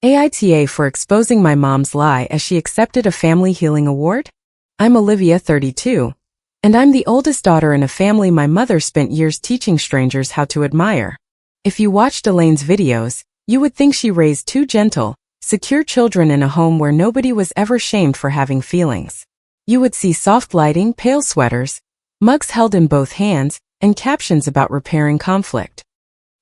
AITA for exposing my mom's lie as she accepted a family healing award? I'm Olivia, 32. And I'm the oldest daughter in a family my mother spent years teaching strangers how to admire. If you watched Elaine's videos, you would think she raised two gentle, secure children in a home where nobody was ever shamed for having feelings. You would see soft lighting, pale sweaters, mugs held in both hands, and captions about repairing conflict.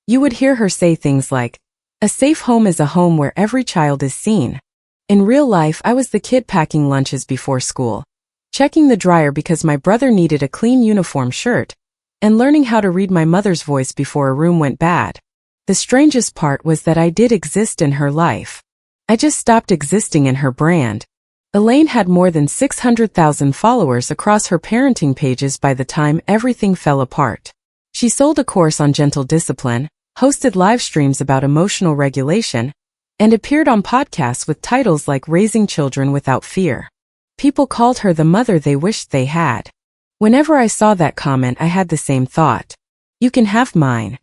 You would hear her say things like, "A safe home is a home where every child is seen." In real life, I was the kid packing lunches before school, checking the dryer because my brother needed a clean uniform shirt, and learning how to read my mother's voice before a room went bad. The strangest part was that I did exist in her life. I just stopped existing in her brand. Elaine had more than 600,000 followers across her parenting pages by the time everything fell apart. She sold a course on gentle discipline, hosted live streams about emotional regulation, and appeared on podcasts with titles like Raising Children Without Fear. People called her the mother they wished they had. Whenever I saw that comment, I had the same thought. You can have mine.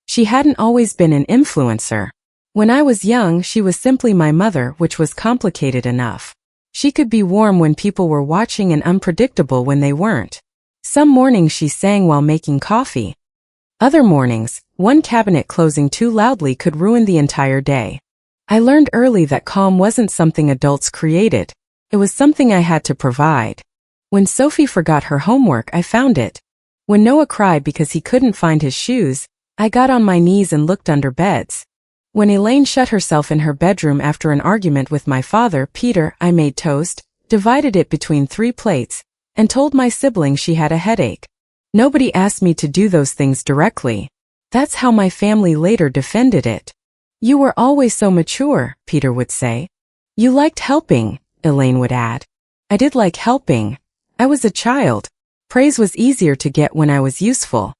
She hadn't always been an influencer. When I was young, she was simply my mother, which was complicated enough. She could be warm when people were watching and unpredictable when they weren't. Some mornings she sang while making coffee. Other mornings, one cabinet closing too loudly could ruin the entire day. I learned early that calm wasn't something adults created. It was something I had to provide. When Sophie forgot her homework, I found it. When Noah cried because he couldn't find his shoes, I got on my knees and looked under beds. When Elaine shut herself in her bedroom after an argument with my father, Peter, I made toast, divided it between 3 plates, and told my siblings she had a headache. Nobody asked me to do those things directly. That's how my family later defended it. "You were always so mature," Peter would say. "You liked helping," Elaine would add. I did like helping. I was a child. Praise was easier to get when I was useful.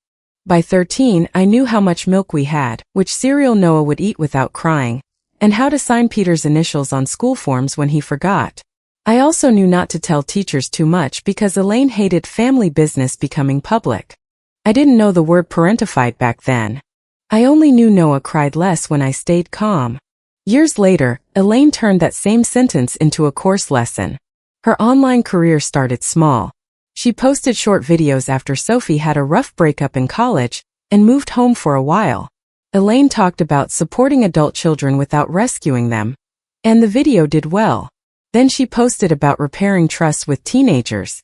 By 13, I knew how much milk we had, which cereal Noah would eat without crying, and how to sign Peter's initials on school forms when he forgot. I also knew not to tell teachers too much because Elaine hated family business becoming public. I didn't know the word parentified back then. I only knew Noah cried less when I stayed calm. Years later, Elaine turned that same sentence into a course lesson. Her online career started small. She posted short videos after Sophie had a rough breakup in college and moved home for a while. Elaine talked about supporting adult children without rescuing them, and the video did well. Then she posted about repairing trust with teenagers.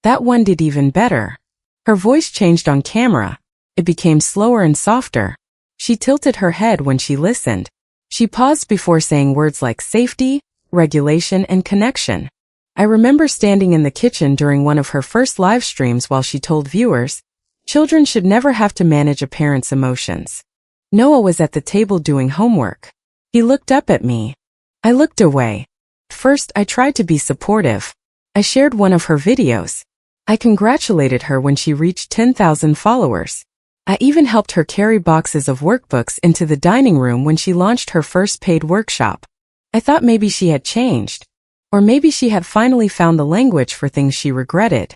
That one did even better. Her voice changed on camera. It became slower and softer. She tilted her head when she listened. She paused before saying words like safety, regulation, and connection. I remember standing in the kitchen during one of her first live streams while she told viewers, children should never have to manage a parent's emotions. Noah was at the table doing homework. He looked up at me. I looked away. First, I tried to be supportive. I shared one of her videos. I congratulated her when she reached 10,000 followers. I even helped her carry boxes of workbooks into the dining room when she launched her first paid workshop. I thought maybe she had changed. Or maybe she had finally found the language for things she regretted.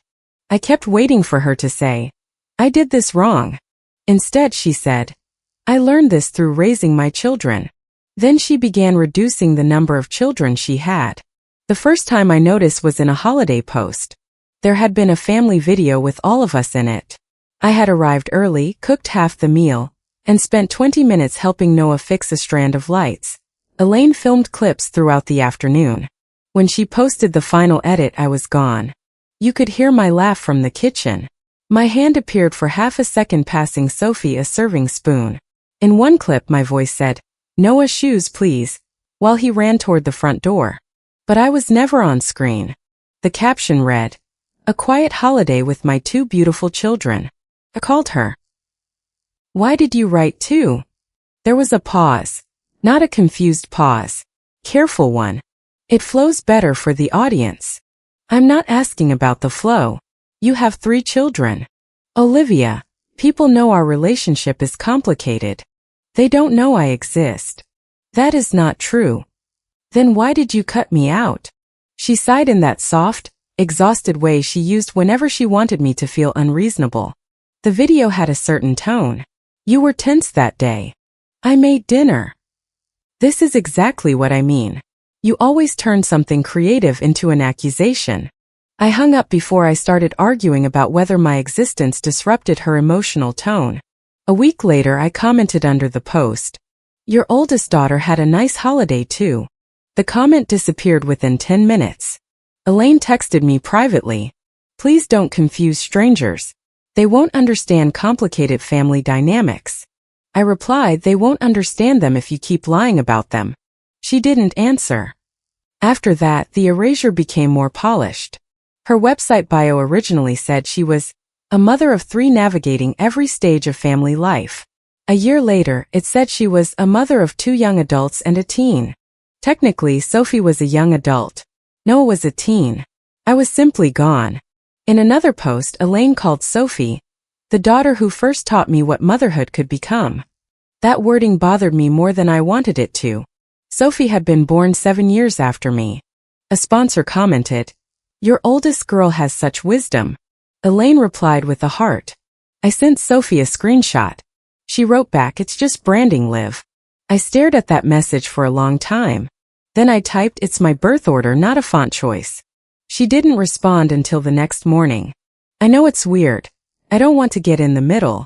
I kept waiting for her to say, "I did this wrong." Instead, she said, "I learned this through raising my children." Then she began reducing the number of children she had. The first time I noticed was in a holiday post. There had been a family video with all of us in it. I had arrived early, cooked half the meal, and spent 20 minutes helping Noah fix a strand of lights. Elaine filmed clips throughout the afternoon. When she posted the final edit, I was gone. You could hear my laugh from the kitchen. My hand appeared for half a second passing Sophie a serving spoon. In one clip, my voice said, "Noah, shoes please," while he ran toward the front door. But I was never on screen. The caption read, "A quiet holiday with my 2 beautiful children." I called her. "Why did you write 2? There was a pause. Not a confused pause. Careful one. It flows better for the audience. I'm not asking about the flow. You have 3 children. Olivia, people know our relationship is complicated. They don't know I exist. That is not true. Then why did you cut me out?" She sighed in that soft, exhausted way she used whenever she wanted me to feel unreasonable. The video had a certain tone. "You were tense that day. I made dinner. This is exactly what I mean. You always turn something creative into an accusation. I hung up before I started arguing about whether my existence disrupted her emotional tone. A week later, I commented under the post, "Your oldest daughter had a nice holiday too." The comment disappeared within 10 minutes. Elaine texted me privately, "Please don't confuse strangers. They won't understand complicated family dynamics." I replied, "They won't understand them if you keep lying about them." She didn't answer. After that, the erasure became more polished. Her website bio originally said she was a mother of 3 navigating every stage of family life. A year later, it said she was a mother of 2 young adults and a teen. Technically, Sophie was a young adult. Noah was a teen. I was simply gone. In another post, Elaine called Sophie the daughter who first taught me what motherhood could become. That wording bothered me more than I wanted it to. Sophie had been born 7 years after me. A sponsor commented, "Your oldest girl has such wisdom." Elaine replied with a heart. I sent Sophie a screenshot. She wrote back, "It's just branding, Liv." I stared at that message for a long time. Then I typed, "It's my birth order, not a font choice." She didn't respond until the next morning. I know it's weird. I don't want to get in the middle.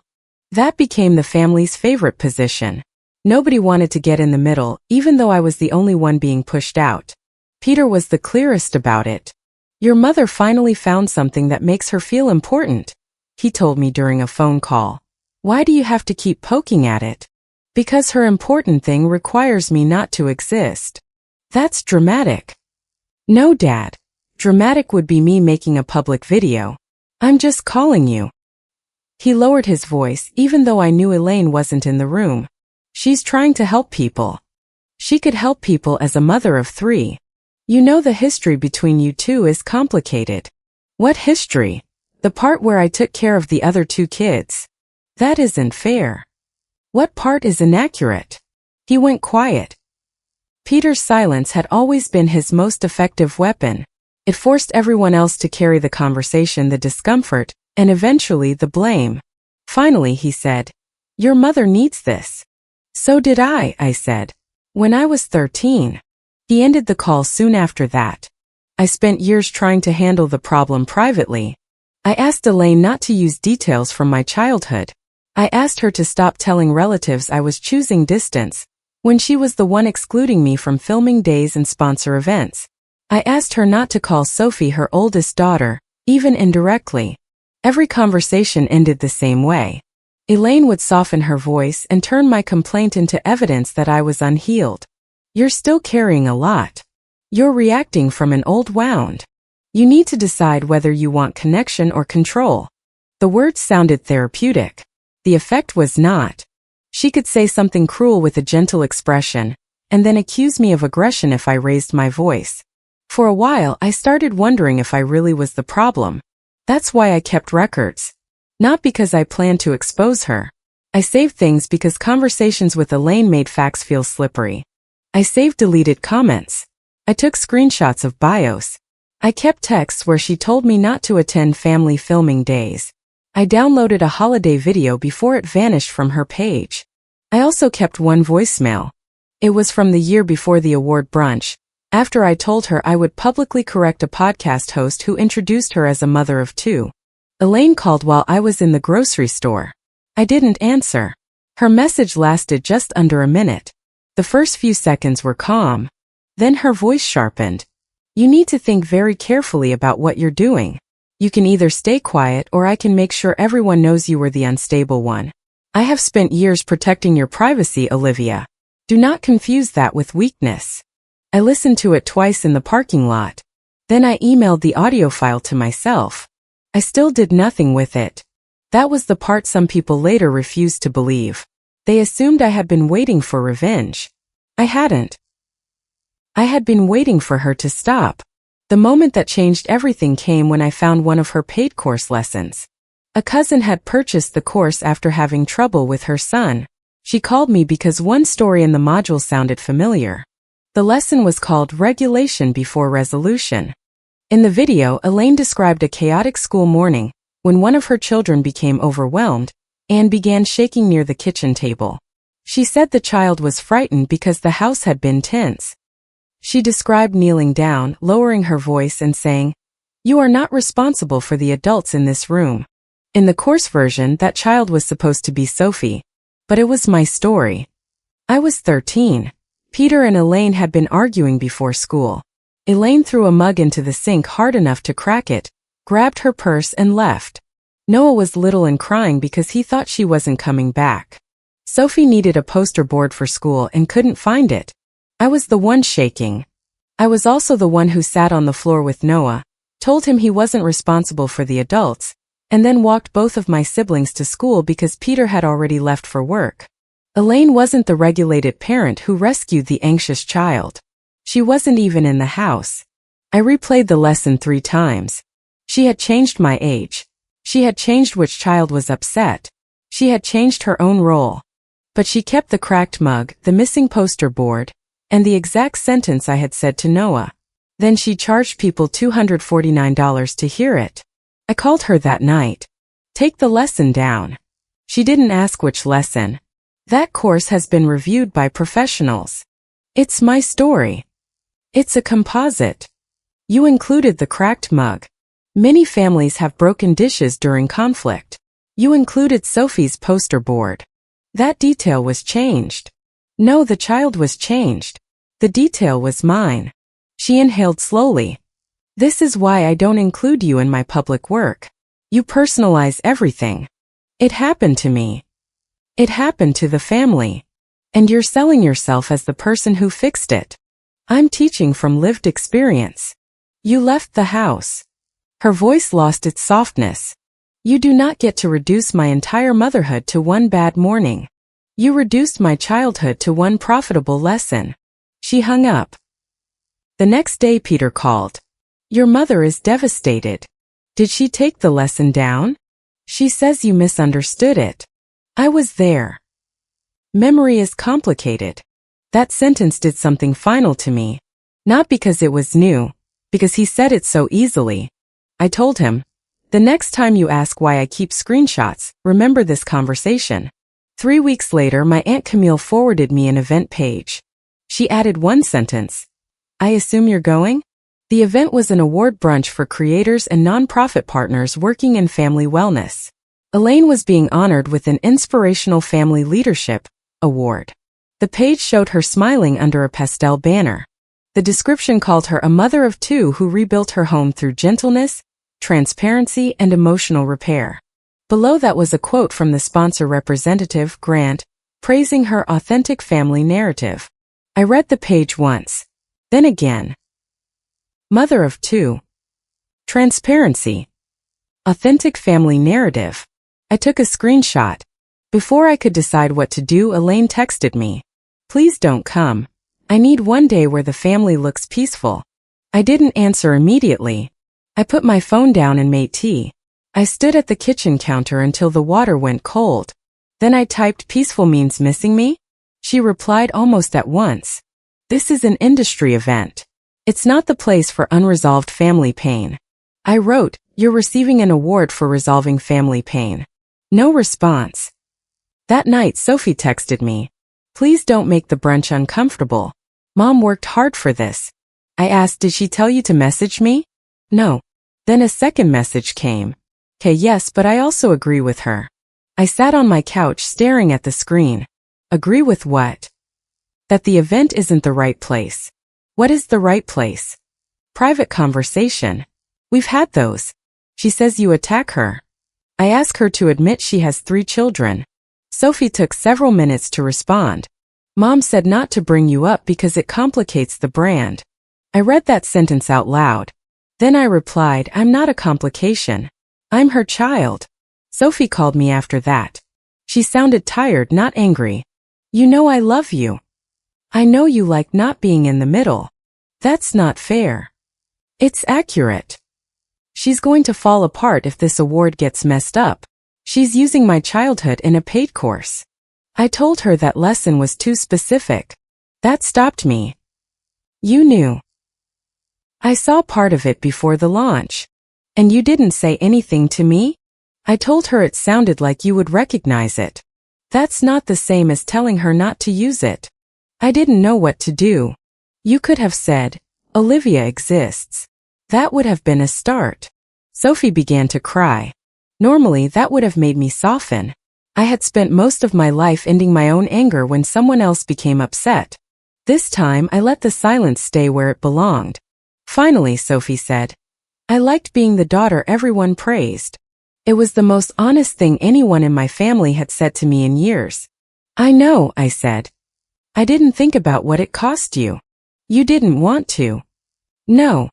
That became the family's favorite position. Nobody wanted to get in the middle, even though I was the only one being pushed out. Peter was the clearest about it. "Your mother finally found something that makes her feel important," he told me during a phone call. "Why do you have to keep poking at it?" "Because her important thing requires me not to exist." That's dramatic. No, Dad. Dramatic would be me making a public video. "I'm just calling you." He lowered his voice, even though I knew Elaine wasn't in the room. "She's trying to help people. She could help people as a mother of 3. You know the history between you two is complicated." "What history?" "The part where I took care of the other 2 kids." "That isn't fair." "What part is inaccurate?" He went quiet. Peter's silence had always been his most effective weapon. It forced everyone else to carry the conversation, the discomfort, and eventually the blame. Finally, he said, "Your mother needs this." "So did I said. "When I was 13. He ended the call soon after that. I spent years trying to handle the problem privately. I asked Elaine not to use details from my childhood. I asked her to stop telling relatives I was choosing distance, when she was the one excluding me from filming days and sponsor events. I asked her not to call Sophie her oldest daughter, even indirectly. Every conversation ended the same way. Elaine would soften her voice and turn my complaint into evidence that I was unhealed. "You're still carrying a lot. You're reacting from an old wound. You need to decide whether you want connection or control." The words sounded therapeutic. The effect was not. She could say something cruel with a gentle expression, and then accuse me of aggression if I raised my voice. For a while, I started wondering if I really was the problem. That's why I kept records. Not because I planned to expose her. I saved things because conversations with Elaine made facts feel slippery. I saved deleted comments. I took screenshots of bios. I kept texts where she told me not to attend family filming days. I downloaded a holiday video before it vanished from her page. I also kept one voicemail. It was from the year before the award brunch, after I told her I would publicly correct a podcast host who introduced her as a mother of 2. Elaine called while I was in the grocery store. I didn't answer. Her message lasted just under a minute. The first few seconds were calm. Then her voice sharpened. "You need to think very carefully about what you're doing. You can either stay quiet or I can make sure everyone knows you were the unstable one. I have spent years protecting your privacy, Olivia. Do not confuse that with weakness." I listened to it twice in the parking lot. Then I emailed the audio file to myself. I still did nothing with it. That was the part some people later refused to believe. They assumed I had been waiting for revenge. I hadn't. I had been waiting for her to stop. The moment that changed everything came when I found one of her paid course lessons. A cousin had purchased the course after having trouble with her son. She called me because one story in the module sounded familiar. The lesson was called Regulation Before Resolution. In the video, Elaine described a chaotic school morning when one of her children became overwhelmed and began shaking near the kitchen table. She said the child was frightened because the house had been tense. She described kneeling down, lowering her voice and saying, "You are not responsible for the adults in this room." In the course version, that child was supposed to be Sophie. But it was my story. I was 13. Peter and Elaine had been arguing before school. Elaine threw a mug into the sink hard enough to crack it, grabbed her purse and left. Noah was little and crying because he thought she wasn't coming back. Sophie needed a poster board for school and couldn't find it. I was the one shaking. I was also the one who sat on the floor with Noah, told him he wasn't responsible for the adults, and then walked both of my siblings to school because Peter had already left for work. Elaine wasn't the regulated parent who rescued the anxious child. She wasn't even in the house. I replayed the lesson 3 times. She had changed my age. She had changed which child was upset. She had changed her own role. But she kept the cracked mug, the missing poster board, and the exact sentence I had said to Noah. Then she charged people $249 to hear it. I called her that night. Take the lesson down. She didn't ask which lesson. That course has been reviewed by professionals. It's my story. It's a composite. You included the cracked mug. Many families have broken dishes during conflict. You included Sophie's poster board. That detail was changed. No, the child was changed. The detail was mine. She inhaled slowly. This is why I don't include you in my public work. You personalize everything. It happened to me. It happened to the family. And you're selling yourself as the person who fixed it. I'm teaching from lived experience. You left the house. Her voice lost its softness. You do not get to reduce my entire motherhood to one bad morning. You reduced my childhood to one profitable lesson. She hung up. The next day Peter called. Your mother is devastated. Did she take the lesson down? She says you misunderstood it. I was there. Memory is complicated. That sentence did something final to me. Not because it was new, because he said it so easily. I told him, the next time you ask why I keep screenshots, remember this conversation. 3 weeks later, my Aunt Camille forwarded me an event page. She added one sentence. I assume you're going? The event was an award brunch for creators and nonprofit partners working in family wellness. Elaine was being honored with an Inspirational Family Leadership Award. The page showed her smiling under a pastel banner. The description called her a mother of 2 who rebuilt her home through gentleness, transparency, and emotional repair. Below that was a quote from the sponsor representative, Grant, praising her authentic family narrative. I read the page once, then again. Mother of 2. Transparency. Authentic family narrative. I took a screenshot. Before I could decide what to do, Elaine texted me. Please don't come. I need one day where the family looks peaceful. I didn't answer immediately. I put my phone down and made tea. I stood at the kitchen counter until the water went cold. Then I typed peaceful means missing me? She replied almost at once. This is an industry event. It's not the place for unresolved family pain. I wrote, you're receiving an award for resolving family pain. No response. That night Sophie texted me. Please don't make the brunch uncomfortable. Mom worked hard for this. I asked, did she tell you to message me? No. Then a second message came. Okay, yes, but I also agree with her. I sat on my couch staring at the screen. Agree with what? That the event isn't the right place. What is the right place? Private conversation. We've had those. She says you attack her. I ask her to admit she has 3 children. Sophie took several minutes to respond. Mom said not to bring you up because it complicates the brand. I read that sentence out loud. Then I replied, I'm not a complication. I'm her child. Sophie called me after that. She sounded tired, not angry. You know I love you. I know you like not being in the middle. That's not fair. It's accurate. She's going to fall apart if this award gets messed up. She's using my childhood in a paid course. I told her that lesson was too specific. That stopped me. You knew. I saw part of it before the launch. And you didn't say anything to me? I told her it sounded like you would recognize it. That's not the same as telling her not to use it. I didn't know what to do. You could have said, Olivia exists. That would have been a start. Sophie began to cry. Normally that would have made me soften. I had spent most of my life ending my own anger when someone else became upset. This time I let the silence stay where it belonged. Finally, Sophie said, I liked being the daughter everyone praised. It was the most honest thing anyone in my family had said to me in years. I know, I said. I didn't think about what it cost you. You didn't want to. No.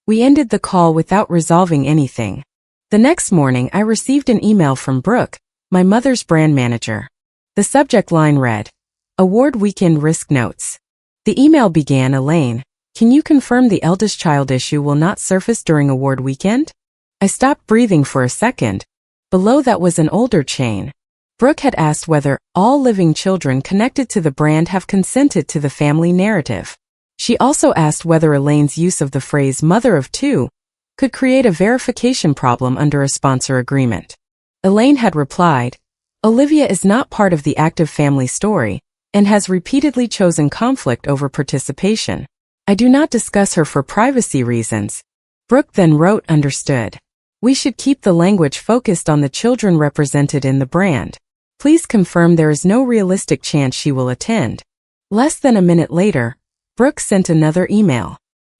We ended the call without resolving anything. The next morning I received an email from Brooke, my mother's brand manager. The subject line read, Award Weekend Risk Notes. The email began, Elaine, can you confirm the eldest child issue will not surface during award weekend? I stopped breathing for a second. Below that was an older chain. Brooke had asked whether all living children connected to the brand have consented to the family narrative. She also asked whether Elaine's use of the phrase mother of two could create a verification problem under a sponsor agreement. Elaine had replied, Olivia is not part of the active family story and has repeatedly chosen conflict over participation. I do not discuss her for privacy reasons. Brooke then wrote, understood. We should keep the language focused on the children represented in the brand. Please confirm there is no realistic chance she will attend. Less than a minute later, Brooke sent another email.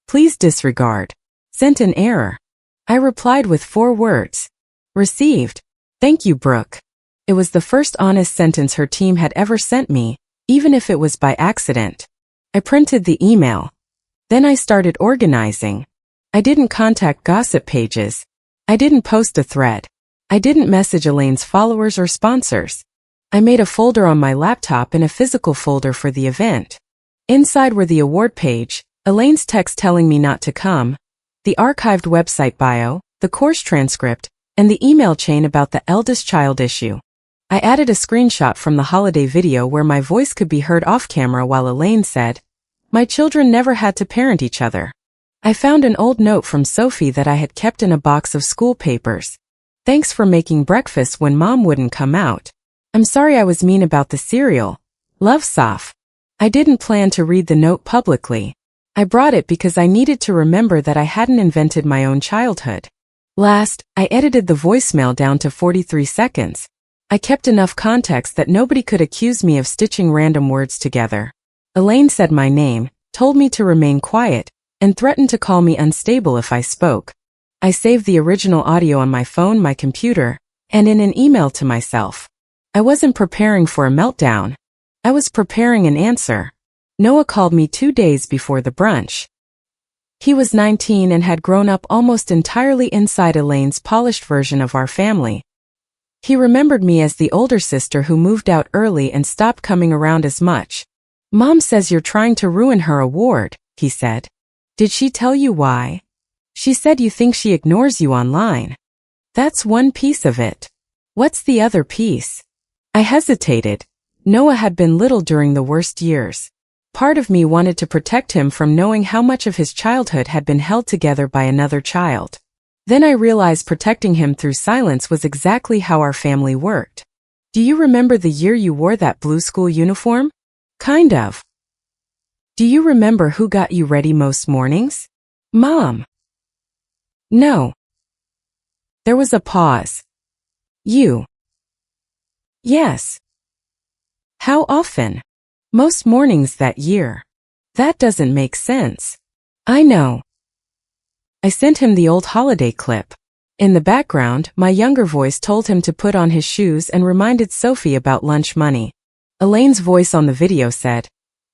Please disregard. Sent an error. I replied with 4 words. Received. Thank you, Brooke. It was the first honest sentence her team had ever sent me, even if it was by accident. I printed the email. Then I started organizing. I didn't contact gossip pages. I didn't post a thread. I didn't message Elaine's followers or sponsors. I made a folder on my laptop and a physical folder for the event. Inside were the award page, Elaine's text telling me not to come, the archived website bio, the course transcript, and the email chain about the eldest child issue. I added a screenshot from the holiday video where my voice could be heard off camera while Elaine said, My children never had to parent each other. I found an old note from Sophie that I had kept in a box of school papers. Thanks for making breakfast when Mom wouldn't come out. I'm sorry I was mean about the cereal. Love, Soph. I didn't plan to read the note publicly. I brought it because I needed to remember that I hadn't invented my own childhood. Last, I edited the voicemail down to 43 seconds. I kept enough context that nobody could accuse me of stitching random words together. Elaine said my name, told me to remain quiet, and threatened to call me unstable if I spoke. I saved the original audio on my phone, my computer, and in an email to myself. I wasn't preparing for a meltdown. I was preparing an answer. Noah called me 2 days before the brunch. He was 19 and had grown up almost entirely inside Elaine's polished version of our family. He remembered me as the older sister who moved out early and stopped coming around as much. Mom says you're trying to ruin her award, he said. Did she tell you why? She said you think she ignores you online. That's one piece of it. What's the other piece? I hesitated. Noah had been little during the worst years. Part of me wanted to protect him from knowing how much of his childhood had been held together by another child. Then I realized protecting him through silence was exactly how our family worked. Do you remember the year you wore that blue school uniform? Kind of. Do you remember who got you ready most mornings? Mom. No. There was a pause. You. Yes. How often? Most mornings that year. That doesn't make sense. I know. I sent him the old holiday clip. In the background, my younger voice told him to put on his shoes and reminded Sophie about lunch money. Elaine's voice on the video said,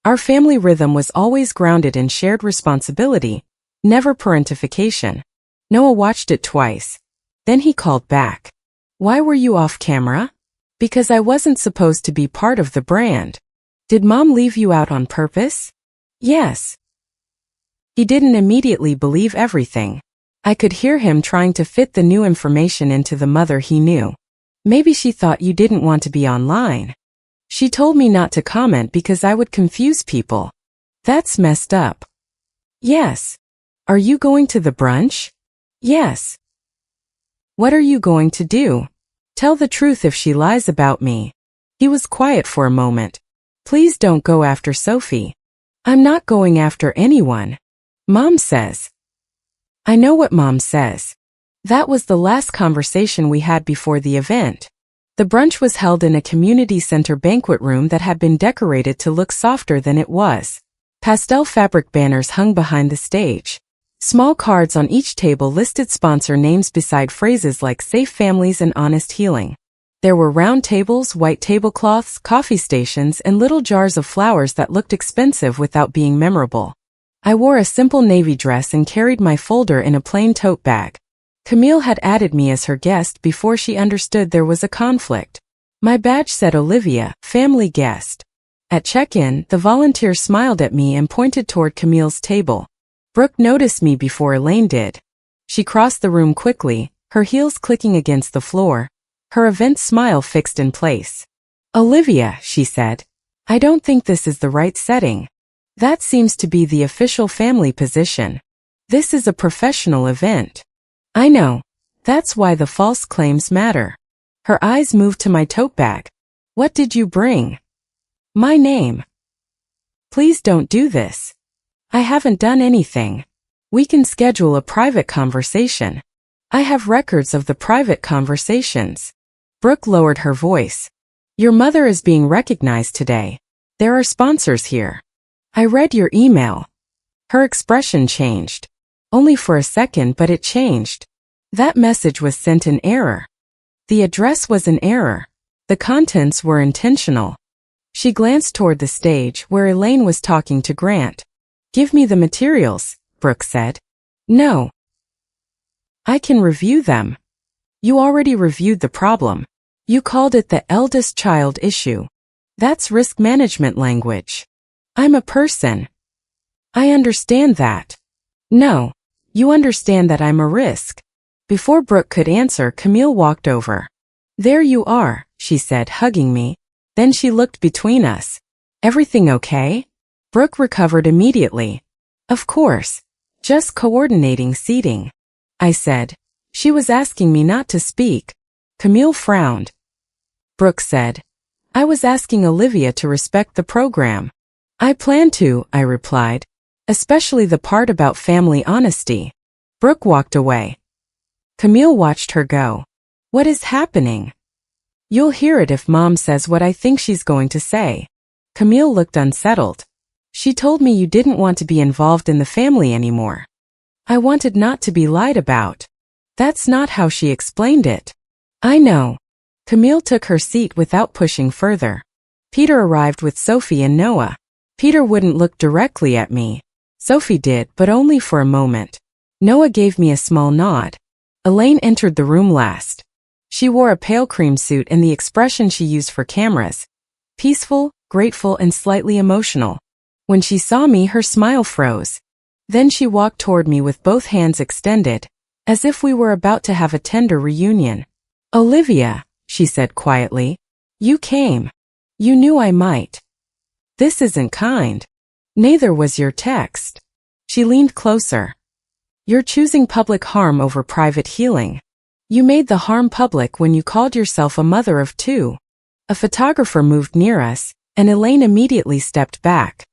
Our family rhythm was always grounded in shared responsibility, never parentification. Noah watched it twice. Then he called back. Why were you off camera? Because I wasn't supposed to be part of the brand. Did Mom leave you out on purpose? Yes. He didn't immediately believe everything. I could hear him trying to fit the new information into the mother he knew. Maybe she thought you didn't want to be online. She told me not to comment because I would confuse people. That's messed up. Yes. Are you going to the brunch? Yes. What are you going to do? Tell the truth if she lies about me. He was quiet for a moment. Please don't go after Sophie. I'm not going after anyone. Mom says. I know what Mom says. That was the last conversation we had before the event. The brunch was held in a community center banquet room that had been decorated to look softer than it was. Pastel fabric banners hung behind the stage. Small cards on each table listed sponsor names beside phrases like safe families and honest healing. There were round tables, white tablecloths, coffee stations, and little jars of flowers that looked expensive without being memorable. I wore a simple navy dress and carried my folder in a plain tote bag. Camille had added me as her guest before she understood there was a conflict. My badge said Olivia, family guest. At check-in, the volunteer smiled at me and pointed toward Camille's table. Brooke noticed me before Elaine did. She crossed the room quickly, her heels clicking against the floor, her event smile fixed in place. Olivia, she said, I don't think this is the right setting. That seems to be the official family position. This is a professional event. I know. That's why the false claims matter. Her eyes moved to my tote bag. What did you bring? My name. Please don't do this. I haven't done anything. We can schedule a private conversation. I have records of the private conversations. Brooke lowered her voice. Your mother is being recognized today. There are sponsors here. I read your email. Her expression changed. Only for a second, but it changed. That message was sent in error. The address was in error. The contents were intentional. She glanced toward the stage where Elaine was talking to Grant. Give me the materials, Brooke said. No. I can review them. You already reviewed the problem. You called it the eldest child issue. That's risk management language. I'm a person. I understand that. No. You understand that I'm a risk. Before Brooke could answer, Camille walked over. There you are, she said, hugging me. Then she looked between us. Everything okay? Brooke recovered immediately. Of course. Just coordinating seating. I said. She was asking me not to speak. Camille frowned. Brooke said. I was asking Olivia to respect the program. I plan to, I replied. Especially the part about family honesty. Brooke walked away. Camille watched her go. What is happening? You'll hear it if Mom says what I think she's going to say. Camille looked unsettled. She told me you didn't want to be involved in the family anymore. I wanted not to be lied about. That's not how she explained it. I know. Camille took her seat without pushing further. Peter arrived with Sophie and Noah. Peter wouldn't look directly at me. Sophie did, but only for a moment. Noah gave me a small nod. Elaine entered the room last. She wore a pale cream suit and the expression she used for cameras. Peaceful, grateful, and slightly emotional. When she saw me, her smile froze. Then she walked toward me with both hands extended, as if we were about to have a tender reunion. Olivia, she said quietly. You came. You knew I might. This isn't kind. Neither was your text. She leaned closer. You're choosing public harm over private healing. You made the harm public when you called yourself a mother of two. A photographer moved near us, and Elaine immediately stepped back.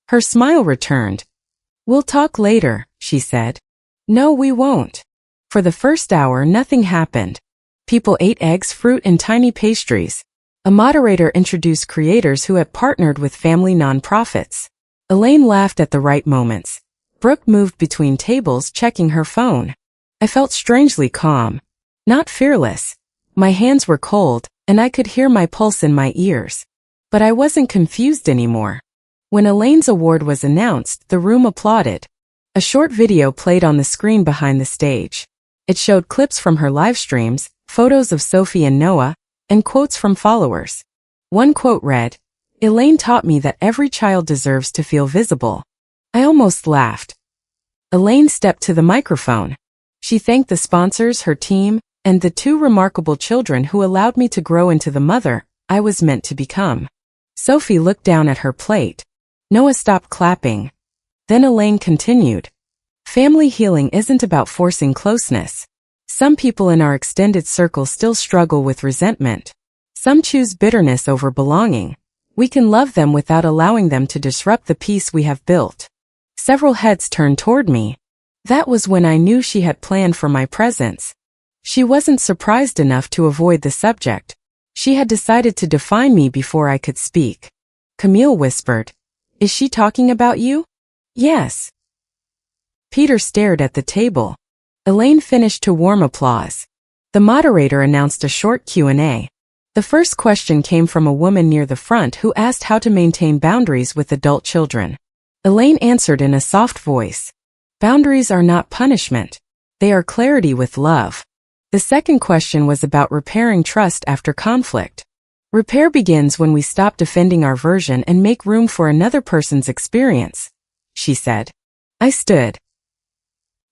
Her smile returned. We'll talk later, she said. No, we won't. For the first hour, nothing happened. People ate eggs, fruit, and tiny pastries. A moderator introduced creators who had partnered with family nonprofits. Elaine laughed at the right moments. Brooke moved between tables, checking her phone. I felt strangely calm. Not fearless. My hands were cold, and I could hear my pulse in my ears. But I wasn't confused anymore. When Elaine's award was announced, the room applauded. A short video played on the screen behind the stage. It showed clips from her live streams, photos of Sophie and Noah, and quotes from followers. One quote read, Elaine taught me that every child deserves to feel visible. I almost laughed. Elaine stepped to the microphone. She thanked the sponsors, her team, and the two remarkable children who allowed me to grow into the mother I was meant to become. Sophie looked down at her plate. Noah stopped clapping. Then Elaine continued. Family healing isn't about forcing closeness. Some people in our extended circle still struggle with resentment. Some choose bitterness over belonging. We can love them without allowing them to disrupt the peace we have built. Several heads turned toward me. That was when I knew she had planned for my presence. She wasn't surprised enough to avoid the subject. She had decided to define me before I could speak. Camille whispered, "Is she talking about you?" "Yes." Peter stared at the table. Elaine finished to warm applause. The moderator announced a short Q&A. The first question came from a woman near the front who asked how to maintain boundaries with adult children. Elaine answered in a soft voice, "Boundaries are not punishment. They are clarity with love." The second question was about repairing trust after conflict. Repair begins when we stop defending our version and make room for another person's experience, she said. I stood.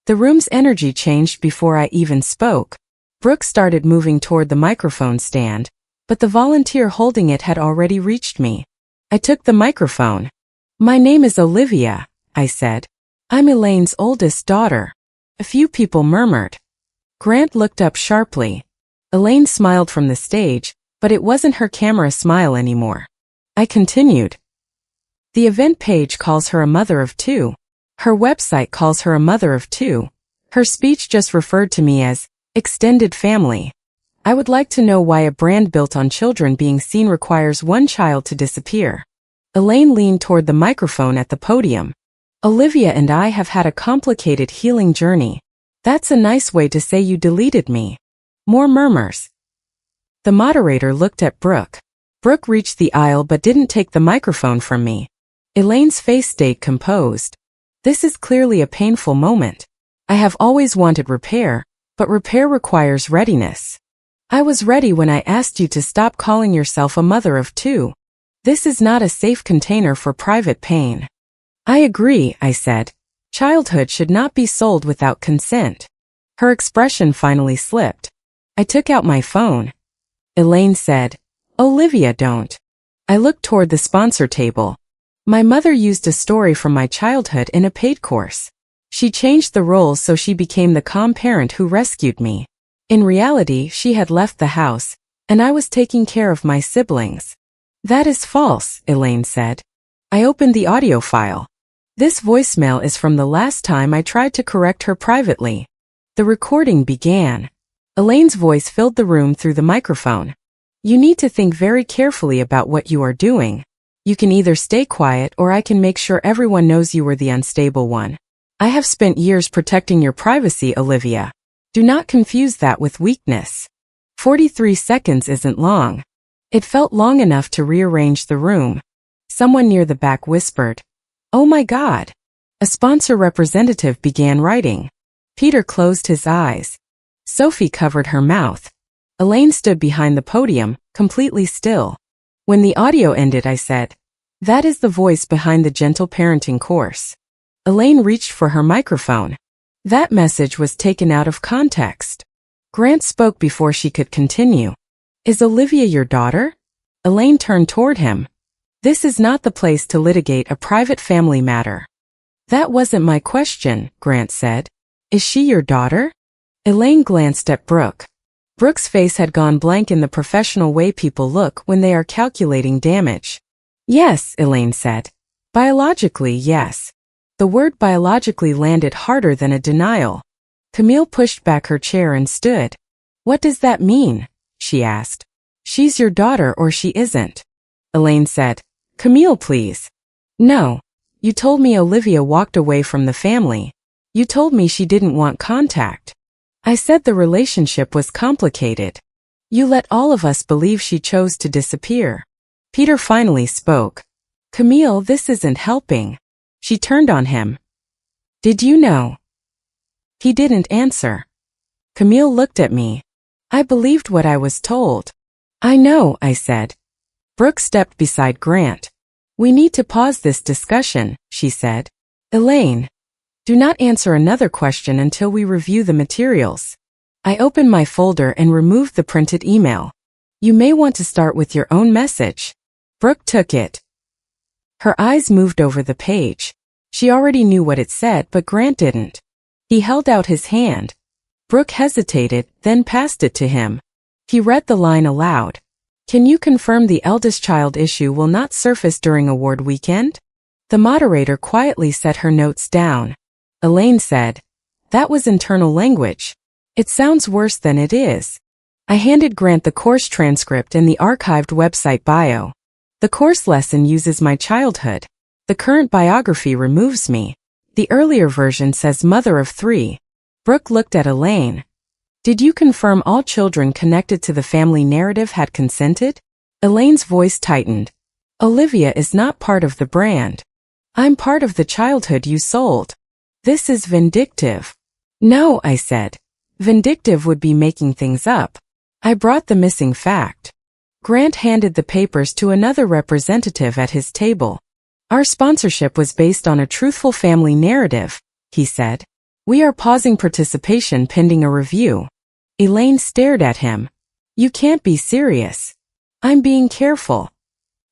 The room's energy changed before I even spoke. Brooke started moving toward the microphone stand, but the volunteer holding it had already reached me. I took the microphone. "My name is Olivia," I said. "I'm Elaine's oldest daughter." A few people murmured. Grant looked up sharply. Elaine smiled from the stage, but it wasn't her camera smile anymore. I continued. The event page calls her a mother of two. Her website calls her a mother of two. Her speech just referred to me as extended family. I would like to know why a brand built on children being seen requires one child to disappear. Elaine leaned toward the microphone at the podium. Olivia and I have had a complicated healing journey. That's a nice way to say you deleted me. More murmurs. The moderator looked at Brooke. Brooke reached the aisle but didn't take the microphone from me. Elaine's face stayed composed. This is clearly a painful moment. I have always wanted repair, but repair requires readiness. I was ready when I asked you to stop calling yourself a mother of two. This is not a safe container for private pain. I agree, I said. Childhood should not be sold without consent. Her expression finally slipped. I took out my phone. Elaine said, "Olivia, don't." I looked toward the sponsor table. My mother used a story from my childhood in a paid course. She changed the roles so she became the calm parent who rescued me. In reality, she had left the house, and I was taking care of my siblings. That is false, Elaine said. I opened the audio file. This voicemail is from the last time I tried to correct her privately. The recording began. Elaine's voice filled the room through the microphone. You need to think very carefully about what you are doing. You can either stay quiet or I can make sure everyone knows you were the unstable one. I have spent years protecting your privacy, Olivia. Do not confuse that with weakness. 43 seconds isn't long. It felt long enough to rearrange the room. Someone near the back whispered, "Oh my God." A sponsor representative began writing. Peter closed his eyes. Sophie covered her mouth. Elaine stood behind the podium, completely still. When the audio ended, I said, "That is the voice behind the gentle parenting course." Elaine reached for her microphone. That message was taken out of context. Grant spoke before she could continue. Is Olivia your daughter? Elaine turned toward him. This is not the place to litigate a private family matter. That wasn't my question, Grant said. Is she your daughter? Elaine glanced at Brooke. Brooke's face had gone blank in the professional way people look when they are calculating damage. Yes, Elaine said. Biologically, yes. The word biologically landed harder than a denial. Camille pushed back her chair and stood. What does that mean? She asked. She's your daughter or she isn't. Elaine said. Camille, please. No. You told me Olivia walked away from the family. You told me she didn't want contact. I said the relationship was complicated. You let all of us believe she chose to disappear. Peter finally spoke. Camille, this isn't helping. She turned on him. Did you know? He didn't answer. Camille looked at me. I believed what I was told. I know, I said. Brooke stepped beside Grant. We need to pause this discussion, she said. Elaine. Do not answer another question until we review the materials. I opened my folder and removed the printed email. You may want to start with your own message. Brooke took it. Her eyes moved over the page. She already knew what it said, but Grant didn't. He held out his hand. Brooke hesitated, then passed it to him. He read the line aloud. Can you confirm the eldest child issue will not surface during award weekend? The moderator quietly set her notes down. Elaine said, that was internal language. It sounds worse than it is. I handed Grant the course transcript and the archived website bio. The course lesson uses my childhood. The current biography removes me. The earlier version says mother of 3. Brooke looked at Elaine. Did you confirm all children connected to the family narrative had consented? Elaine's voice tightened. Olivia is not part of the brand. I'm part of the childhood you sold. This is vindictive. No, I said. Vindictive would be making things up. I brought the missing fact. Grant handed the papers to another representative at his table. Our sponsorship was based on a truthful family narrative, he said. We are pausing participation pending a review. Elaine stared at him. You can't be serious. I'm being careful.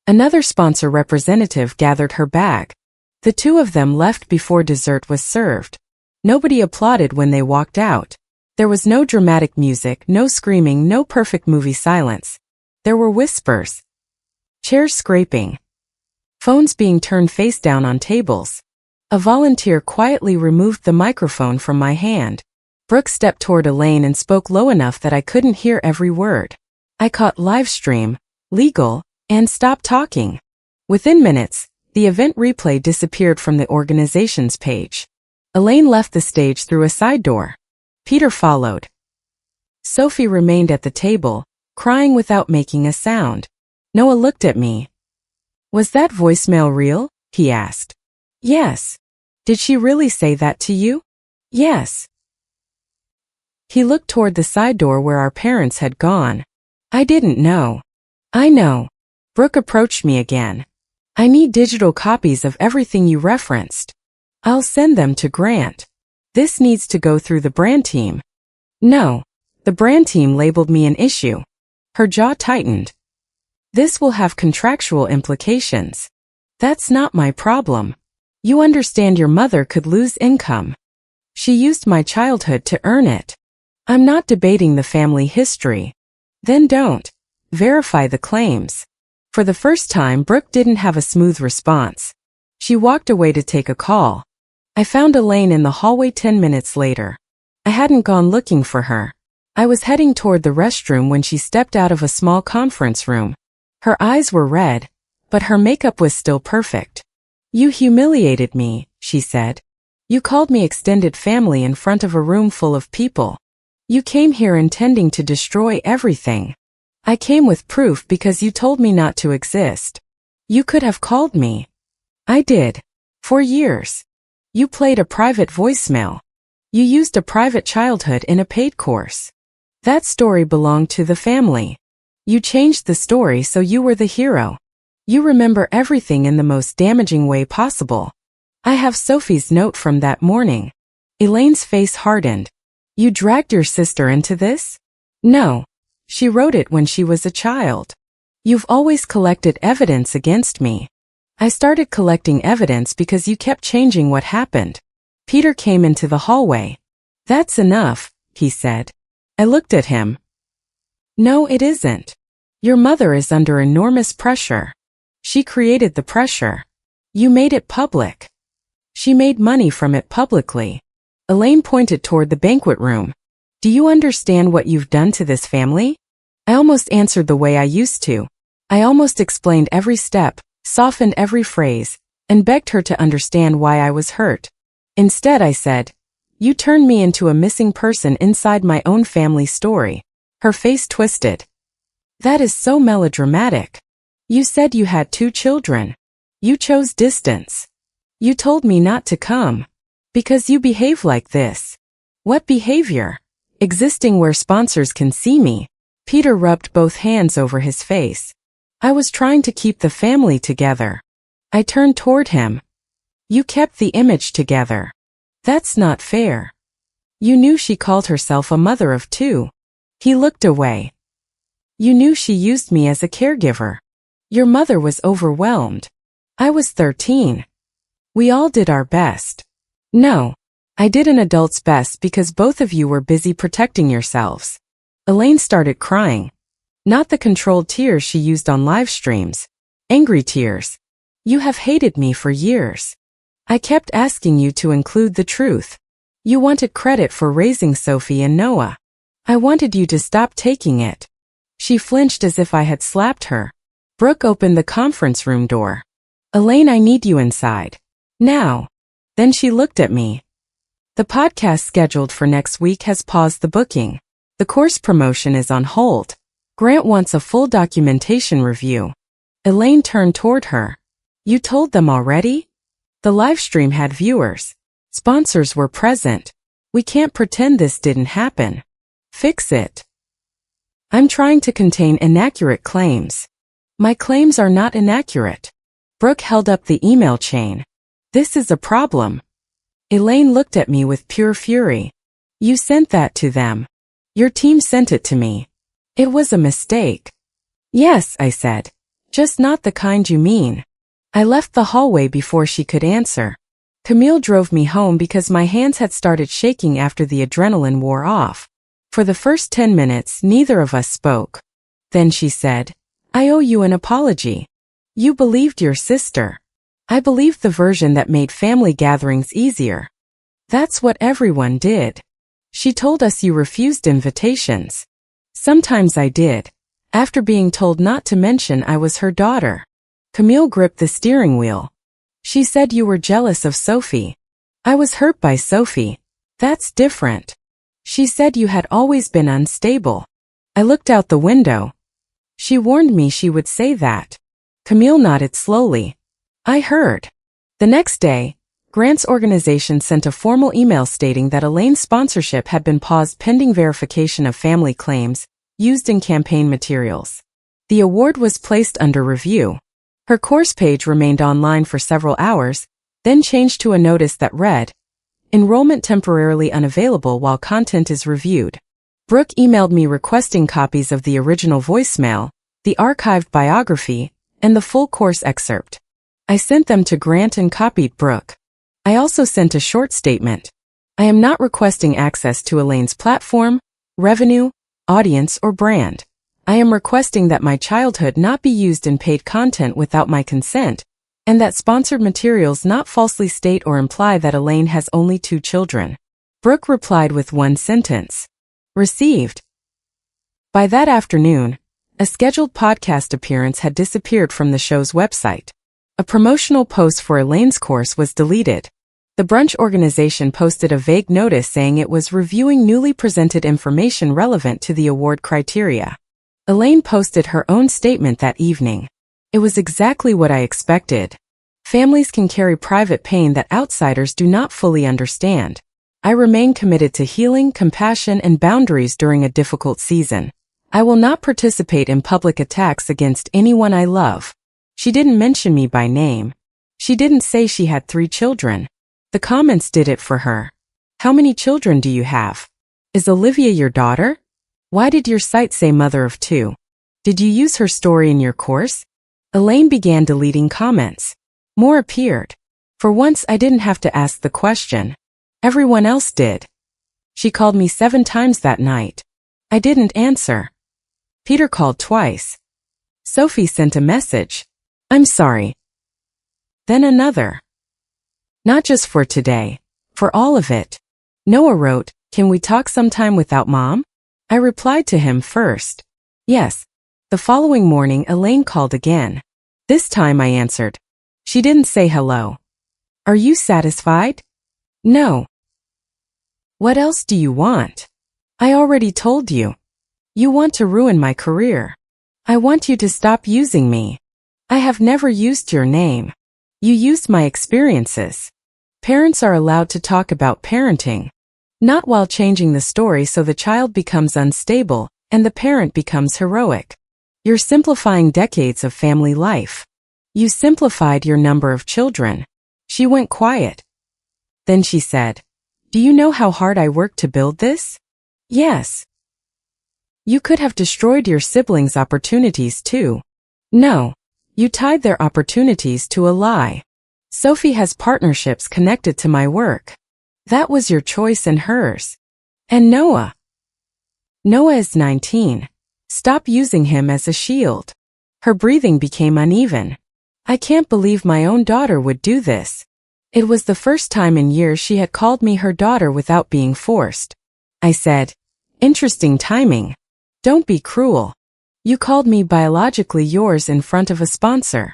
Another sponsor representative gathered her bag. The two of them left before dessert was served. Nobody applauded when they walked out. There was no dramatic music, no screaming, no perfect movie silence. There were whispers. Chairs scraping. Phones being turned face down on tables. A volunteer quietly removed the microphone from my hand. Brooke stepped toward Elaine and spoke low enough that I couldn't hear every word. I caught live stream, legal, and stopped talking. Within minutes, the event replay disappeared from the organization's page. Elaine left the stage through a side door. Peter followed. Sophie remained at the table, crying without making a sound. Noah looked at me. Was that voicemail real? He asked. Yes. Did she really say that to you? Yes. He looked toward the side door where our parents had gone. I didn't know. I know. Brooke approached me again. I need digital copies of everything you referenced. I'll send them to Grant. This needs to go through the brand team. No. The brand team labeled me an issue. Her jaw tightened. This will have contractual implications. That's not my problem. You understand your mother could lose income. She used my childhood to earn it. I'm not debating the family history. Then don't. Verify the claims. For the first time, Brooke didn't have a smooth response. She walked away to take a call. I found Elaine in the hallway 10 minutes later. I hadn't gone looking for her. I was heading toward the restroom when she stepped out of a small conference room. Her eyes were red, but her makeup was still perfect. You humiliated me, she said. You called me extended family in front of a room full of people. You came here intending to destroy everything. I came with proof because you told me not to exist. You could have called me. I did. For years. You played a private voicemail. You used a private childhood in a paid course. That story belonged to the family. You changed the story so you were the hero. You remember everything in the most damaging way possible. I have Sophie's note from that morning. Elaine's face hardened. You dragged your sister into this? No. She wrote it when she was a child. You've always collected evidence against me. I started collecting evidence because you kept changing what happened. Peter came into the hallway. That's enough, he said. I looked at him. No, it isn't. Your mother is under enormous pressure. She created the pressure. You made it public. She made money from it publicly. Elaine pointed toward the banquet room. Do you understand what you've done to this family? I almost answered the way I used to. I almost explained every step, softened every phrase, and begged her to understand why I was hurt. Instead, I said, you turned me into a missing person inside my own family story. Her face twisted. That is so melodramatic. You said you had 2 children. You chose distance. You told me not to come. Because you behave like this. What behavior? Existing where sponsors can see me. Peter rubbed both hands over his face. I was trying to keep the family together. I turned toward him. You kept the image together. That's not fair. You knew she called herself a mother of 2. He looked away. You knew she used me as a caregiver. Your mother was overwhelmed. I was 13. We all did our best. No. I did an adult's best because both of you were busy protecting yourselves. Elaine started crying. Not the controlled tears she used on live streams. Angry tears. You have hated me for years. I kept asking you to include the truth. You wanted credit for raising Sophie and Noah. I wanted you to stop taking it. She flinched as if I had slapped her. Brooke opened the conference room door. Elaine, I need you inside. Now. Then she looked at me. The podcast scheduled for next week has paused the booking. The course promotion is on hold. Grant wants a full documentation review. Elaine turned toward her. You told them already? The live stream had viewers. Sponsors were present. We can't pretend this didn't happen. Fix it. I'm trying to contain inaccurate claims. My claims are not inaccurate. Brooke held up the email chain. This is a problem. Elaine looked at me with pure fury. You sent that to them. Your team sent it to me. It was a mistake. Yes, I said. Just not the kind you mean. I left the hallway before she could answer. Camille drove me home because my hands had started shaking after the adrenaline wore off. For the first 10 minutes, neither of us spoke. Then she said, I owe you an apology. You believed your sister. I believed the version that made family gatherings easier. That's what everyone did. She told us you refused invitations. Sometimes I did, after being told not to mention I was her daughter. Camille gripped the steering wheel. She said you were jealous of Sophie. I was hurt by Sophie. That's different. She said you had always been unstable. I looked out the window. She warned me she would say that. Camille nodded slowly. I heard. The next day, Grant's organization sent a formal email stating that Elaine's sponsorship had been paused pending verification of family claims used in campaign materials. The award was placed under review. Her course page remained online for several hours, then changed to a notice that read, Enrollment temporarily unavailable while content is reviewed. Brooke emailed me requesting copies of the original voicemail, the archived biography, and the full course excerpt. I sent them to Grant and copied Brooke. I also sent a short statement. I am not requesting access to Elaine's platform, revenue, audience, or brand. I am requesting that my childhood not be used in paid content without my consent, and that sponsored materials not falsely state or imply that Elaine has only 2 children. Brooke replied with one sentence. Received. By that afternoon, a scheduled podcast appearance had disappeared from the show's website. A promotional post for Elaine's course was deleted. The brunch organization posted a vague notice saying it was reviewing newly presented information relevant to the award criteria. Elaine posted her own statement that evening. It was exactly what I expected. Families can carry private pain that outsiders do not fully understand. I remain committed to healing, compassion, and boundaries during a difficult season. I will not participate in public attacks against anyone I love. She didn't mention me by name. She didn't say she had 3 children. The comments did it for her. How many children do you have? Is Olivia your daughter? Why did your site say mother of 2? Did you use her story in your course? Elaine began deleting comments. More appeared. For once I didn't have to ask the question. Everyone else did. She called me 7 times that night. I didn't answer. Peter called twice. Sophie sent a message. I'm sorry. Then another. Not just for today, for all of it. Noah wrote, can we talk sometime without Mom? I replied to him first. Yes. The following morning Elaine called again. This time I answered. She didn't say hello. Are you satisfied? No. What else do you want? I already told you. You want to ruin my career. I want you to stop using me. I have never used your name. You used my experiences. Parents are allowed to talk about parenting. Not while changing the story so the child becomes unstable and the parent becomes heroic. You're simplifying decades of family life. You simplified your number of children. She went quiet. Then she said, do you know how hard I worked to build this? Yes. You could have destroyed your siblings' opportunities too. No. You tied their opportunities to a lie. Sophie has partnerships connected to my work. That was your choice and hers. And Noah. Noah is 19. Stop using him as a shield. Her breathing became uneven. I can't believe my own daughter would do this. It was the first time in years she had called me her daughter without being forced. I said, interesting timing. Don't be cruel. You called me biologically yours in front of a sponsor.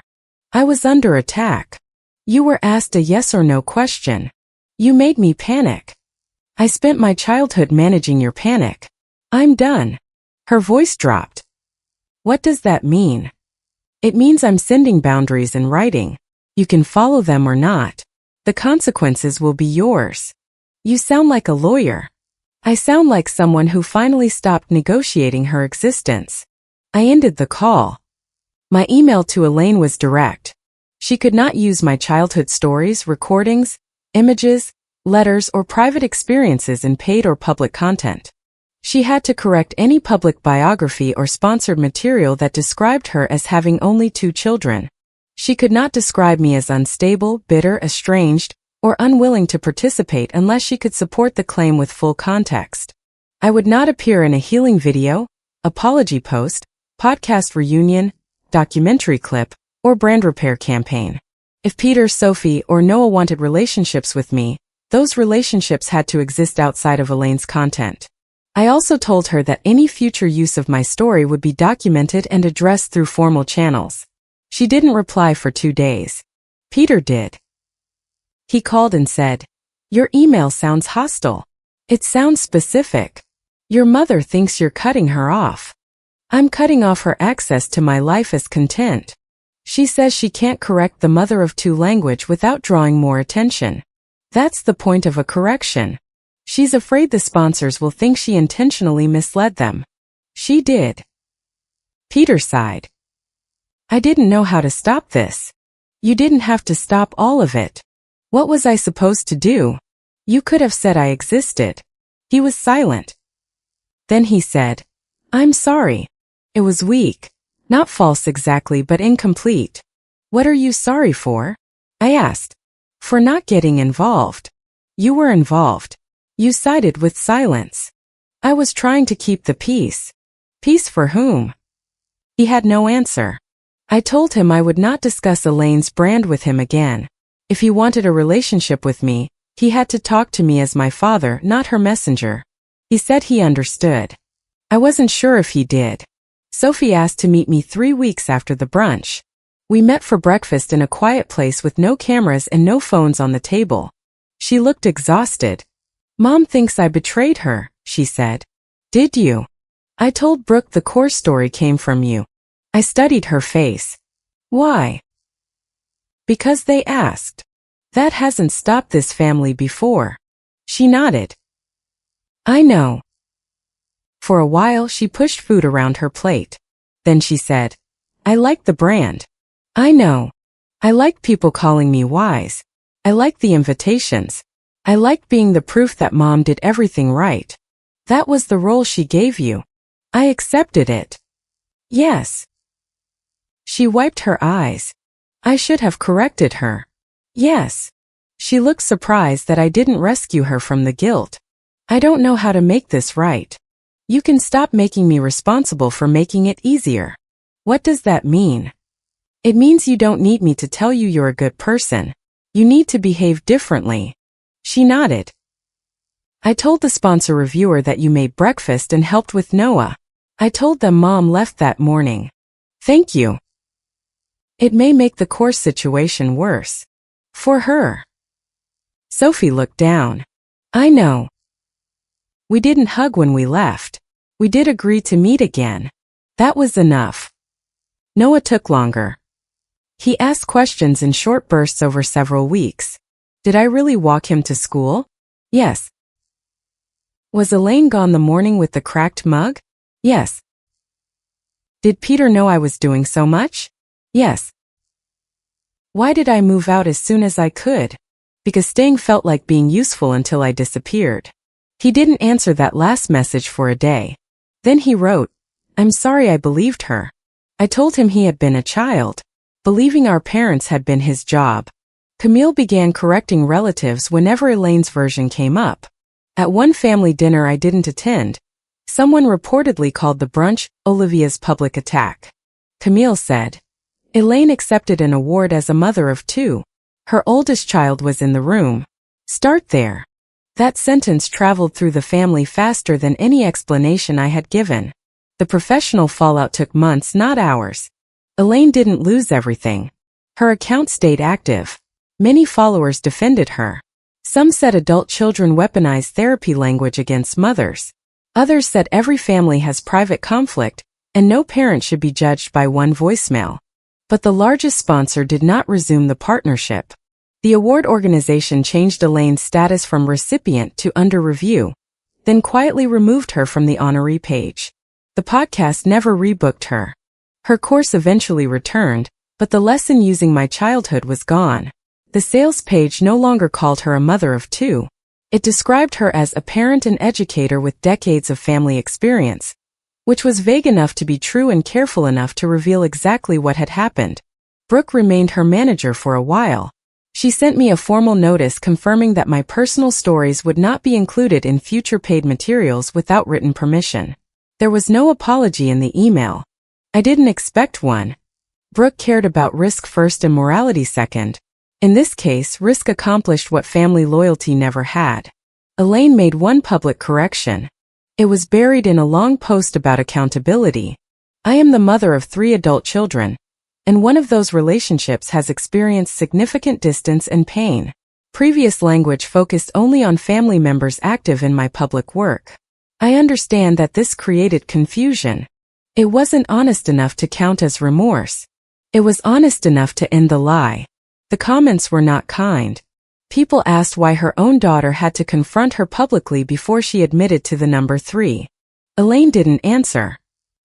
I was under attack. You were asked a yes or no question. You made me panic. I spent my childhood managing your panic. I'm done. Her voice dropped. What does that mean? It means I'm sending boundaries in writing. You can follow them or not. The consequences will be yours. You sound like a lawyer. I sound like someone who finally stopped negotiating her existence. I ended the call. My email to Elaine was direct. She could not use my childhood stories, recordings, images, letters, or private experiences in paid or public content. She had to correct any public biography or sponsored material that described her as having only 2 children. She could not describe me as unstable, bitter, estranged, or unwilling to participate unless she could support the claim with full context. I would not appear in a healing video, apology post, podcast reunion, documentary clip, or brand repair campaign. If Peter, Sophie, or Noah wanted relationships with me, those relationships had to exist outside of Elaine's content. I also told her that any future use of my story would be documented and addressed through formal channels. She didn't reply for 2 days. Peter did. He called and said, "Your email sounds hostile. It sounds specific. Your mother thinks you're cutting her off." I'm cutting off her access to my life as content. She says she can't correct the mother of 2 language without drawing more attention. That's the point of a correction. She's afraid the sponsors will think she intentionally misled them. She did. Peter sighed. I didn't know how to stop this. You didn't have to stop all of it. What was I supposed to do? You could have said I existed. He was silent. Then he said, I'm sorry. It was weak. Not false exactly, but incomplete. What are you sorry for? I asked. For not getting involved. You were involved. You sided with silence. I was trying to keep the peace. Peace for whom? He had no answer. I told him I would not discuss Elaine's brand with him again. If he wanted a relationship with me, he had to talk to me as my father, not her messenger. He said he understood. I wasn't sure if he did. Sophie asked to meet me 3 weeks after the brunch. We met for breakfast in a quiet place with no cameras and no phones on the table. She looked exhausted. Mom thinks I betrayed her, she said. Did you? I told Brooke the core story came from you. I studied her face. Why? Because they asked. That hasn't stopped this family before. She nodded. I know. For a while she pushed food around her plate. Then she said, I like the brand. I know. I like people calling me wise. I like the invitations. I like being the proof that Mom did everything right. That was the role she gave you. I accepted it. Yes. She wiped her eyes. I should have corrected her. Yes. She looked surprised that I didn't rescue her from the guilt. I don't know how to make this right. You can stop making me responsible for making it easier. What does that mean? It means you don't need me to tell you you're a good person. You need to behave differently. She nodded. I told the sponsor reviewer that you made breakfast and helped with Noah. I told them Mom left that morning. Thank you. It may make the course situation worse. For her. Sophie looked down. I know. We didn't hug when we left. We did agree to meet again. That was enough. Noah took longer. He asked questions in short bursts over several weeks. Did I really walk him to school? Yes. Was Elaine gone the morning with the cracked mug? Yes. Did Peter know I was doing so much? Yes. Why did I move out as soon as I could? Because staying felt like being useful until I disappeared. He didn't answer that last message for a day. Then he wrote, I'm sorry I believed her. I told him he had been a child. Believing our parents had been his job. Camille began correcting relatives whenever Elaine's version came up. At one family dinner I didn't attend, someone reportedly called the brunch Olivia's public attack. Camille said, Elaine accepted an award as a mother of two. Her oldest child was in the room. Start there. That sentence traveled through the family faster than any explanation I had given. The professional fallout took months, not hours. Elaine didn't lose everything. Her account stayed active. Many followers defended her. Some said adult children weaponize therapy language against mothers. Others said every family has private conflict, and no parent should be judged by one voicemail. But the largest sponsor did not resume the partnership. The award organization changed Elaine's status from recipient to under review, then quietly removed her from the honoree page. The podcast never rebooked her. Her course eventually returned, but the lesson using my childhood was gone. The sales page no longer called her a mother of two. It described her as a parent and educator with decades of family experience, which was vague enough to be true and careful enough to reveal exactly what had happened. Brooke remained her manager for a while. She sent me a formal notice confirming that my personal stories would not be included in future paid materials without written permission. There was no apology in the email. I didn't expect one. Brooke cared about risk first and morality second. In this case, risk accomplished what family loyalty never had. Elaine made one public correction. It was buried in a long post about accountability. I am the mother of 3 adult children, and one of those relationships has experienced significant distance and pain. Previous language focused only on family members active in my public work. I understand that this created confusion. It wasn't honest enough to count as remorse. It was honest enough to end the lie. The comments were not kind. People asked why her own daughter had to confront her publicly before she admitted to the number 3. Elaine didn't answer.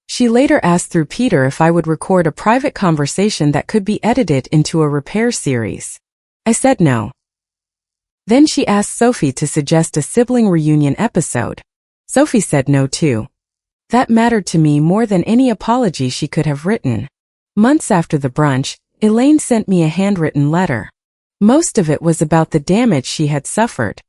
She later asked through Peter if I would record a private conversation that could be edited into a repair series. I said no. Then she asked Sophie to suggest a sibling reunion episode. Sophie said no too. That mattered to me more than any apology she could have written. Months after the brunch, Elaine sent me a handwritten letter. Most of it was about the damage she had suffered.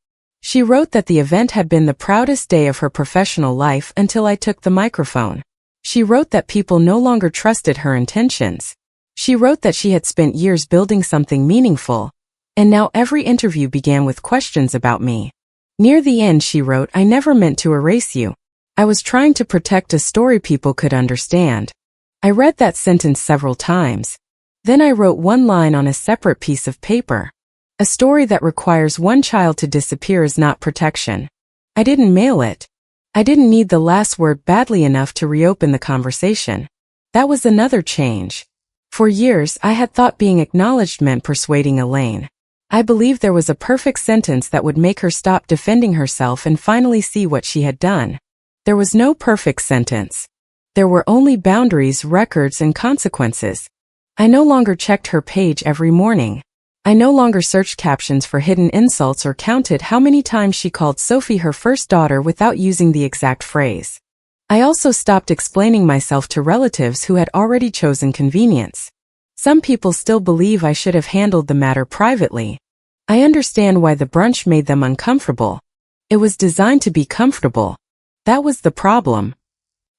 She wrote that the event had been the proudest day of her professional life until I took the microphone. She wrote that people no longer trusted her intentions. She wrote that she had spent years building something meaningful, and now every interview began with questions about me. Near the end she wrote, I never meant to erase you. I was trying to protect a story people could understand. I read that sentence several times. Then I wrote one line on a separate piece of paper. A story that requires one child to disappear is not protection. I didn't mail it. I didn't need the last word badly enough to reopen the conversation. That was another change. For years, I had thought being acknowledged meant persuading Elaine. I believed there was a perfect sentence that would make her stop defending herself and finally see what she had done. There was no perfect sentence. There were only boundaries, records, and consequences. I no longer checked her page every morning. I no longer searched captions for hidden insults or counted how many times she called Sophie her first daughter without using the exact phrase. I also stopped explaining myself to relatives who had already chosen convenience. Some people still believe I should have handled the matter privately. I understand why the brunch made them uncomfortable. It was designed to be comfortable. That was the problem.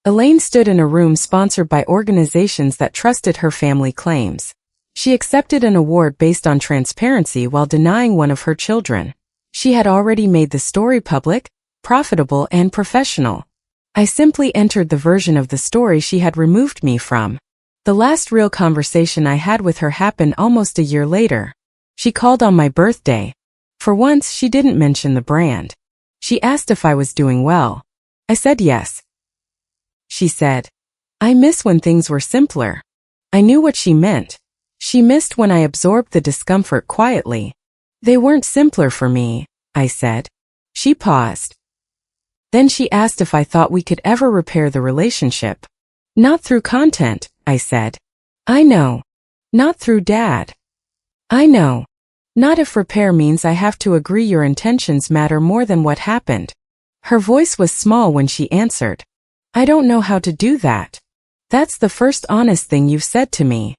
Elaine stood in a room sponsored by organizations that trusted her family claims. She accepted an award based on transparency while denying one of her children. She had already made the story public, profitable, and professional. I simply entered the version of the story she had removed me from. The last real conversation I had with her happened almost a year later. She called on my birthday. For once, she didn't mention the brand. She asked if I was doing well. I said yes. She said, I miss when things were simpler. I knew what she meant. She missed when I absorbed the discomfort quietly. They weren't simpler for me, I said. She paused. Then she asked if I thought we could ever repair the relationship. Not through content, I said. I know. Not through Dad. I know. Not if repair means I have to agree your intentions matter more than what happened. Her voice was small when she answered. I don't know how to do that. That's the first honest thing you've said to me.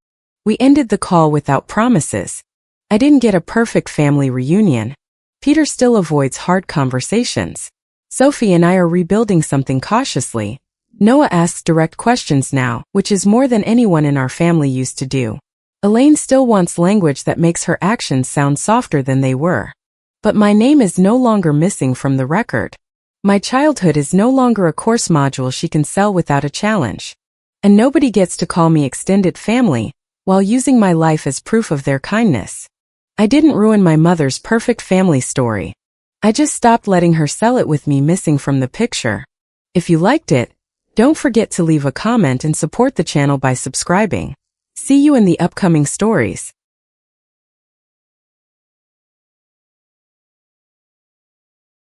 We ended the call without promises. I didn't get a perfect family reunion. Peter still avoids hard conversations. Sophie and I are rebuilding something cautiously. Noah asks direct questions now, which is more than anyone in our family used to do. Elaine still wants language that makes her actions sound softer than they were. But my name is no longer missing from the record. My childhood is no longer a course module she can sell without a challenge. And nobody gets to call me extended family, while using my life as proof of their kindness. I didn't ruin my mother's perfect family story. I just stopped letting her sell it with me missing from the picture. If you liked it, don't forget to leave a comment and support the channel by subscribing. See you in the upcoming stories.